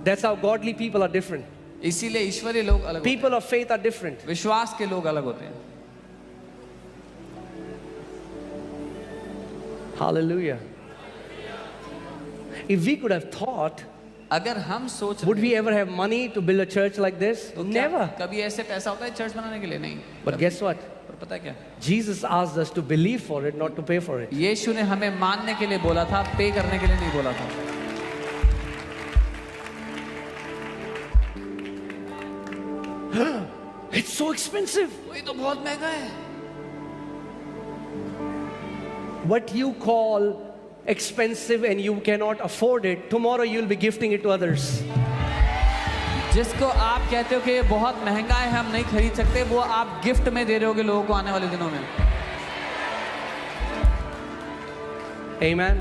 That's how godly people are different. इसीलिए ईश्वरीय लोग अलग होते People of faith are different. हैं, विश्वास के लोग अलग होते हैं. Hallelujah. If we could have thought, अगर हम सोच would रहे we ever have money to build a church like this? तो क्या Never. कभी ऐसे पैसा होता है चर्च बनाने के लिए? नहीं. But guess what? पर पता है क्या? Jesus asked us to believe for it, not to pay for it. यीशु ने हमें मानने के लिए बोला था, पे करने के लिए नहीं बोला था. It's so expensive. ये तो बहुत महंगा है. What you call expensive and you cannot afford it, tomorrow you'll be gifting it to others. जिसको आप कहते हो कि ये बहुत महंगा है, हम नहीं खरीद सकते, वो आप गिफ्ट में दे रहे होगे लोगों को आने वाले दिनों में. Amen.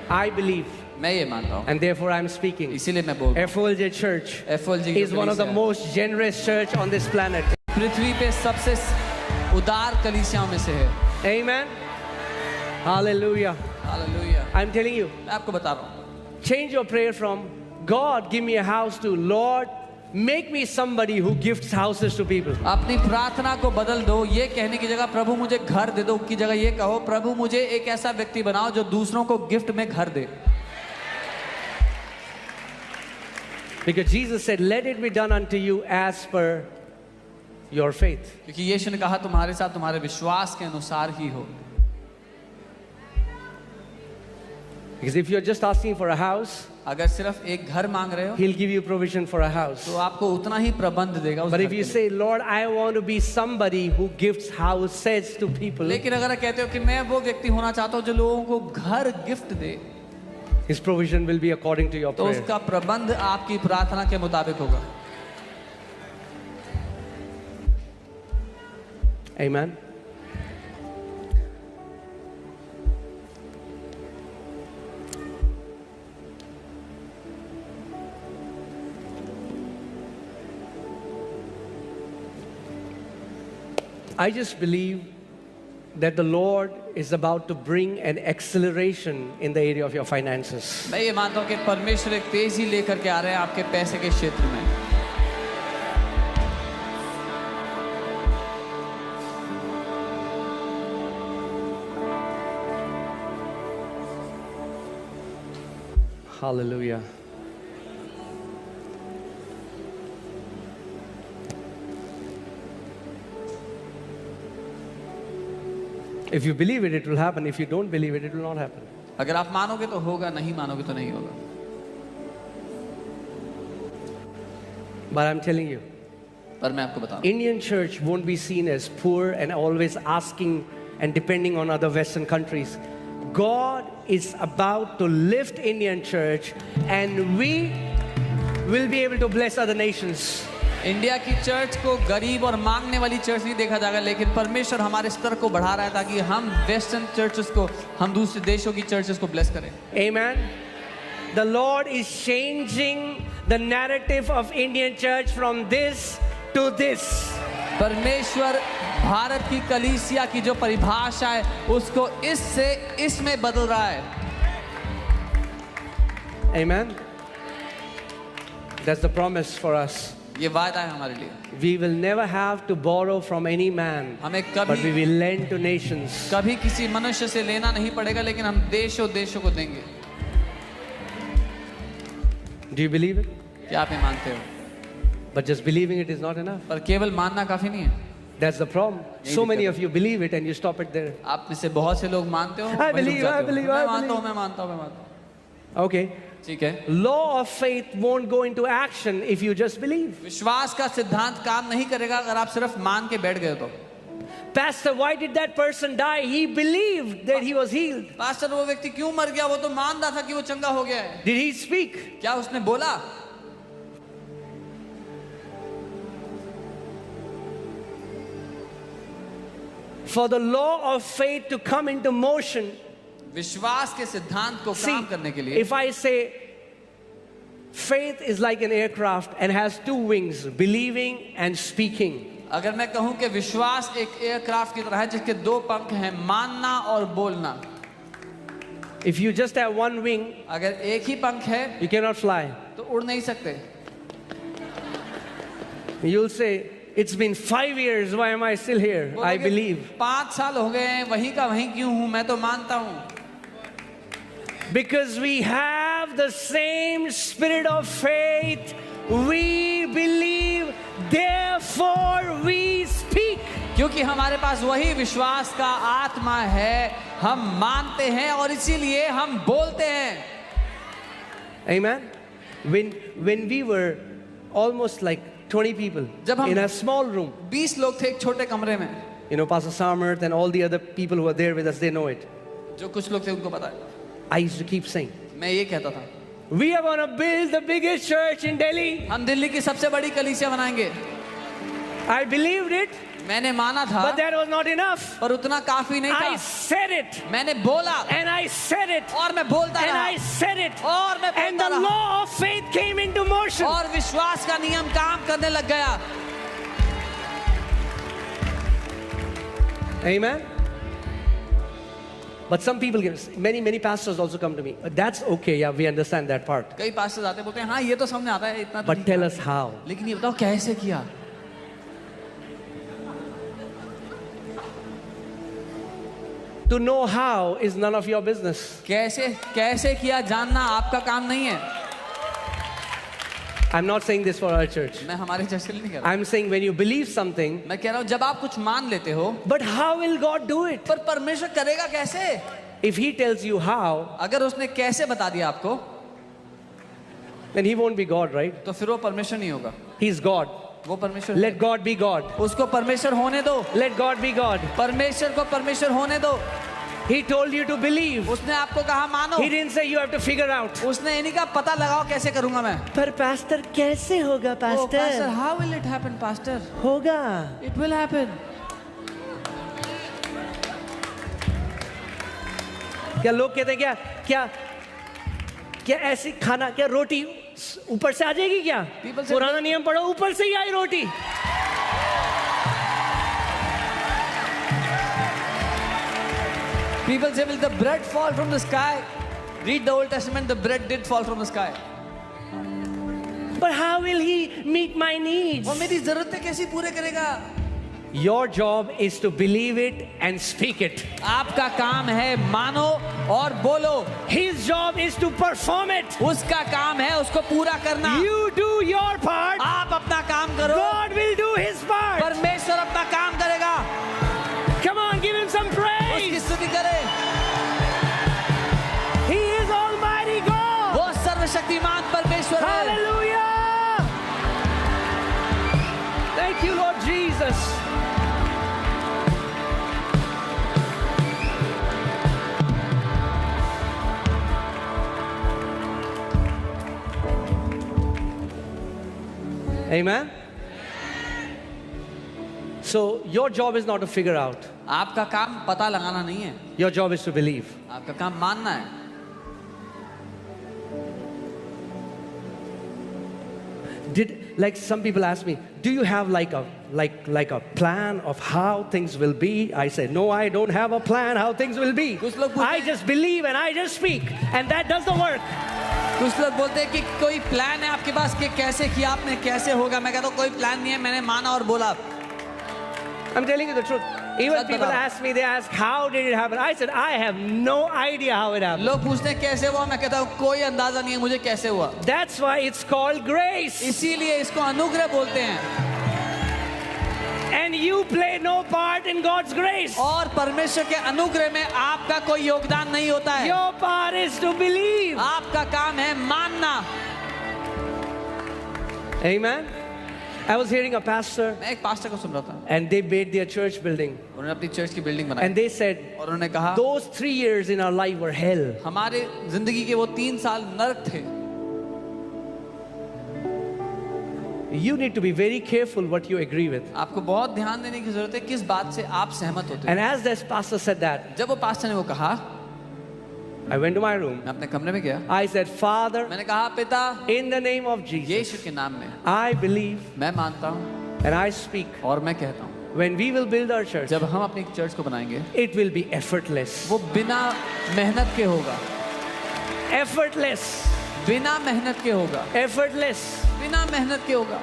I believe, मैं ये मानता हूँ, and therefore I'm speaking. इसीलिए मैं बोल रहा हूँ. FOLJ Church FOLJ is one of the most generous church on this planet. पृथ्वी पे सबसे उदार कलीसियाओं में से है. Amen. Hallelujah. Hallelujah. I'm telling you, मैं आपको बता रहा हूँ, change your prayer from God, give me a house to Lord, make me somebody who gifts houses to people. अपनी प्रार्थना को बदल दो. ये कहने की जगह प्रभु मुझे घर दे दो की जगह ये कहो, प्रभु मुझे एक ऐसा व्यक्ति बनाओ जो दूसरों को गिफ्ट में घर दे. Because Jesus said, let it be done unto you as per your faith. क्योंकि यीशु ने कहा तुम्हारे साथ तुम्हारे विश्वास के अनुसार ही हो. Because if you're just asking for a house, अगर सिर्फ एक घर मांग रहे हो He'll give you provision for a house. तो आपको उतना ही प्रबंध देगा उस But घर if के you लिए. say, Lord, I want to be somebody who gifts houses to people, लेकिन अगर आप कहते हो कि मैं वो व्यक्ति होना चाहता हूँ जो लोगों को घर gift they, His provision will be according to your तो prayer. उसका प्रबंध आपकी प्रार्थना के मुताबिक होगा. Amen. I just believe that the Lord is about to bring an acceleration in the area of your finances. मैं ये मानता हूँ कि परमेश्वर एक तेजी लेकर के आ रहे हैं आपके पैसे के क्षेत्र में. Hallelujah. If you believe it, it will happen. If you don't believe it, it will not happen. अगर आप मानोगे तो होगा, नहीं मानोगे तो नहीं होगा. But I'm telling you, पर मैं आपको बता रहा हूँ, Indian church won't be seen as poor and always asking and depending on other Western countries. God is about to lift Indian church and we will be able to bless other nations. India की church को गरीब और मांगने वाली church नहीं देखा जाएगा, लेकिन परमेश्वर हमारे स्तर को बढ़ा रहा है ताकि हम वेस्टर्न चर्चेस को, हम दूसरे देशों की चर्चेस को ब्लेस करें. Amen. The Lord is changing the narrative of Indian church from this to this. परमेश्वर भारत की कलीसिया की जो परिभाषा है उसको इससे इसमें बदल रहा है. Amen. That's the promise for us. ये वादा है हमारे लिए. We will never have to borrow from any man, हमें but we कभी will lend to nations. कभी किसी मनुष्य से लेना नहीं पड़ेगा, लेकिन हम देशों देशों को देंगे. Do you believe it? क्या आप ये मानते हो? But just believing it is not enough. पर केवल मानना काफी नहीं है. That's the problem. So many of you believe it and you stop it there. आप में से बहुत से लोग मानते हो, I वहीं रुक believe, जाते I हो. believe, मैं I मानता हूँ, believe. मैं मानता हूँ, मैं मानता हूँ. Okay. ठीक है. Law of faith won't go into action if you just believe. विश्वास का सिद्धांत काम नहीं करेगा अगर आप सिर्फ मान के बैठ गए तो. Pastor, why did that person die? He believed that he was healed. Pastor, वो व्यक्ति क्यों मर गया? वो तो मान रहा था कि वो चंगा हो गया है. Did he speak? क्या उसने बोला? For the law of faith to come into motion, विश्वास के सिद्धांत को see, काम करने के लिए, if I say faith is like an aircraft and has two wings, believing and speaking. अगर मैं कहूं कि विश्वास एक एयरक्राफ्ट की तरह है जिसके दो पंख हैं, मानना और बोलना. If you just have one wing, अगर एक ही पंख है you cannot fly. तो उड़ नहीं सकते. You'll say, it's been 5 years, why am I still here? I believe. 5 साल हो गए हैं, वहीं का वहीं क्यों हूं? मैं तो मानता हूं. Because we have the same spirit of faith, we believe, therefore we speak. क्योंकि हमारे पास वही विश्वास का आत्मा है, हम मानते हैं और इसीलिए हम बोलते हैं. Amen. When we were almost like 20 people जब हम in a small room, 20 लोग थे एक छोटे कमरे में. you know, Pastor Samarth and all the other people who are there with us, they know it. जो कुछ लोग थे उनको पता है. I used to keep saying, मैं ये कहता था, we are going to build the biggest church in Delhi. हम दिल्ली की सबसे बड़ी कलीसिया बनाएंगे. I believed it, मैंने माना था, but that was not enough. पर उतना काफी नहीं I था. said it, मैंने बोला and I said it, और मैं बोलता and रहा I said it, और मैं and बोलता the रहा law of faith came into motion. और विश्वास का नियम काम करने लग गया. Amen. But some people, many pastors also come to me. That's okay, yeah, we understand that part. कई पास्टर्स आते बोलते हैं हाँ ये तो समझ आता है इतना तो But ठीक tell है. us how. लेकिन ये बताओ कैसे किया. To know how is none of your business. कैसे किया जानना आपका काम नहीं है. I'm not saying this for our church. मैं हमारे चर्च के लिए नहीं कह रहा. I'm saying when you believe something, मैं कह रहा हूँ जब आप कुछ मान लेते हो, but how will God do it? पर परमेश्वर करेगा कैसे. If He tells you how, अगर उसने कैसे बता दिया आपको, then He won't be God, right? तो फिर वो परमेश्वर नहीं होगा. He's God. वो परमेश्वर. Let God be God. उसको परमेश्वर होने दो. Let God be God. परमेश्वर को परमेश्वर होने दो. He told you to believe. उसने आपको कहा मानो. He didn't say you have to figure out. उसने इन्हीं का पता लगाओ कैसे करूंगा मैं. पर pastor कैसे होगा Oh, pastor, pastor? how will it happen, pastor? होगा. It will happen. क्या लोग कहते हैं क्या ऐसी खाना क्या रोटी ऊपर से आ जाएगी क्या? People say- पुराना नियम पढ़ो ऊपर से ही आई रोटी. People say, will the bread fall from the sky? Read the Old Testament, the bread did fall from the sky. But how will He meet my needs? वो मेरी जरूरतें कैसे पूरे करेगा? Your job is to believe it and speak it. आपका काम है मानो और बोलो. His job is to perform it. उसका काम है उसको पूरा करना. You do your part. आप अपना काम करो. God will do His part. परमेश्वर अपना काम करेगा. Come on, give Him some उसकी praise. स्तुति करें. He is Almighty God. वो सर्वशक्तिमान परमेश्वर है. Hallelujah. Thank you, Lord Jesus. Amen. So your job is not to figure out. आपका काम पता लगाना नहीं है. Your job is to believe. आपका काम मानना है. Like some people ask me, do you have like a plan of how things will be? I say, no, I don't have a plan how things will be. कुछ लोग पूछते I हैं- just believe and I just speak, and that does the work. कुछ लोग बोलते हैं कि कोई प्लान है आपके पास कि कैसे किया आपने कैसे होगा. मैं कहता हूँ कोई प्लान नहीं है, मैंने माना और बोला. I'm telling you the truth. Even such people बताओ. ask me, they ask, how did it happen? I said, I have no idea how it happened. लोग पूछते हैं कैसे हुआ. मैं कहता हूँ कोई अंदाजा नहीं है मुझे कैसे हुआ. That's why it's called grace. इसीलिए इसको अनुग्रह बोलते हैं. And you play no part in God's grace. और परमेश्वर के अनुग्रह में आपका कोई योगदान नहीं होता है. Your part is to believe. आपका काम है मानना. Amen. I was hearing a pastor, मैं एक पास्टर को सुन रहा था. and they made their church building. उन्होंने अपनी चर्च की बिल्डिंग बनाई. And they said, और उन्होंने कहा those 3 years in our life were hell. हमारे जिंदगी के वो 3 साल नरक थे. You need to be very careful what you agree with. आपको बहुत ध्यान देने की जरूरत है किस बात से आप सहमत होते And हो. as this pastor said that, जब वो पास्टर ने वो कहा, I went to my room. मैं अपने कमरे में गया. I said, Father, मैंने कहा पिता in the name of Jesus, यीशु के नाम में I believe मैं मानता हूँ and I speak. और मैं कहता हूँ When we will build our church, जब हम अपनी चर्च को बनाएंगे it will be effortless. वो बिना मेहनत के होगा. Effortless. बिना मेहनत के होगा, Effortless. बिना मेहनत के होगा।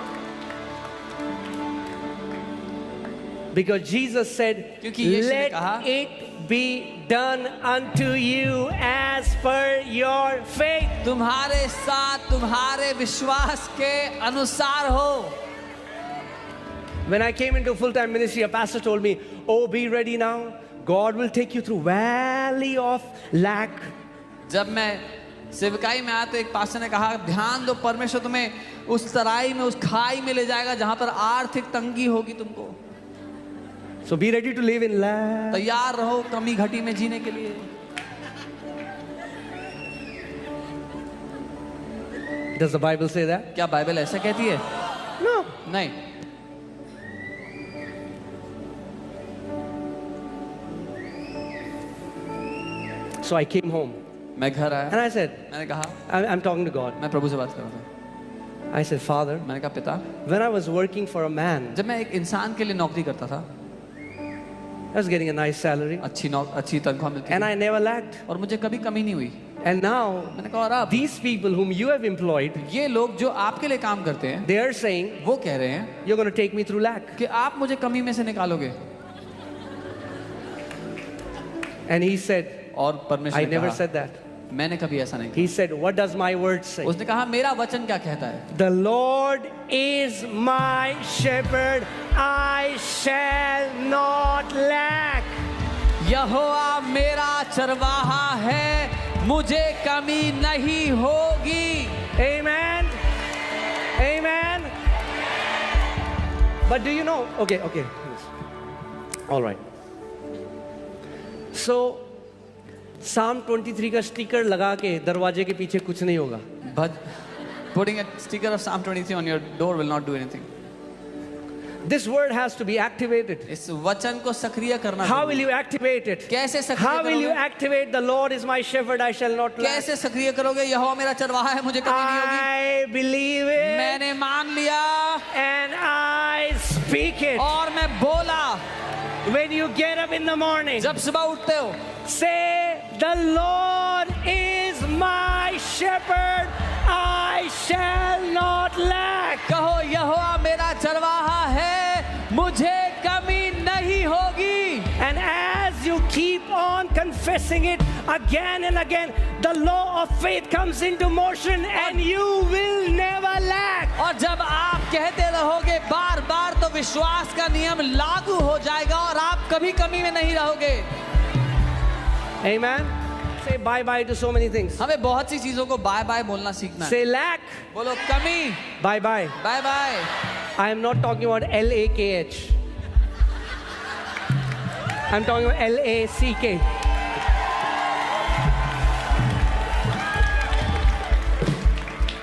Because Jesus said, क्योंकि यीशु ने let कहा, it be done unto you as per your faith. तुम्हारे साथ तुम्हारे विश्वास के अनुसार हो। When I came into full-time ministry, a pastor told me, oh, be ready now. God will take you through valley of lack. जब मैं सेवकाई में आया तो एक पास्टर ने कहा, ध्यान दो, परमेश्वर तुम्हें उस तराई में, उस खाई में ले जाएगा जहां पर आर्थिक तंगी होगी तुमको। So be ready to live in lack. तैयार रहो कमी घटी में जीने के लिए। Does the Bible say that? क्या बाइबल ऐसा कहती है? No. नहीं। So I came home मैं घर and आया, I said, मैंने कहा, I'm talking to God. मैं प्रभु से बात कर रहा था। I said, Father, मैंने कहा, पिता, when I was working for a man, जब मैं एक इंसान के लिए नौकरी करता था, I was getting a nice salary अच्छी तनख्वाह मिलती and थी I never lacked. और मुझे कभी कमी नहीं हुई। And now, मैंने कहा, और अब these people whom you have employed, ये लोग जो आपके लिए काम करते हैं, they are saying, वो कह रहे हैं you're going to take me through lack. कि आप मुझे कमी में से निकालोगे। And he said, और परमेश्वर I ने never कहा, said that. मैंने कभी ऐसा नहीं He said, what does my word say? किया। उसने कहा, मेरा वचन क्या कहता है? The Lord is my shepherd, I shall not lack. यहोवा मेरा चरवाहा है, मुझे कमी नहीं होगी। Amen. Amen. But do you know? Okay. All right. So, Psalm 23 का स्टिकर लगा के दरवाजे के पीछे कुछ नहीं होगा. But putting a sticker of Psalm 23 on your door will not do anything. This word has to be activated. इस वचन को सक्रिय करना। How will you activate it? कैसे सक्रिय How will you करोगे? activate the Lord is my shepherd, I shall not lack? कैसे सक्रिय करोगे? यहोवा मेरा चरवाहा है, मुझे कमी नहीं होगी। I believe it मैंने मान लिया and I speak it. और मैं बोला। When you get up in the morning, जब सुबह उठते हो, say, the Lord is my shepherd, I shall not lack. कहो यहोवा मेरा चरवाहा है, मुझे कमी नहीं होगी। And as you keep on confessing it again and again, the law of faith comes into motion and you will never lack. और जब आप कहते रहोगे बार बार, तो विश्वास का नियम लागू हो जाएगा और आप कभी कमी में नहीं रहोगे। Amen. Say bye bye to so many things. हमें बहुत सी चीजों को बाय बाय बोलना सीखना है। Say lack, बोलो कमी, bye bye. Bye bye. I am not talking about LAKH. I'm talking about LACK.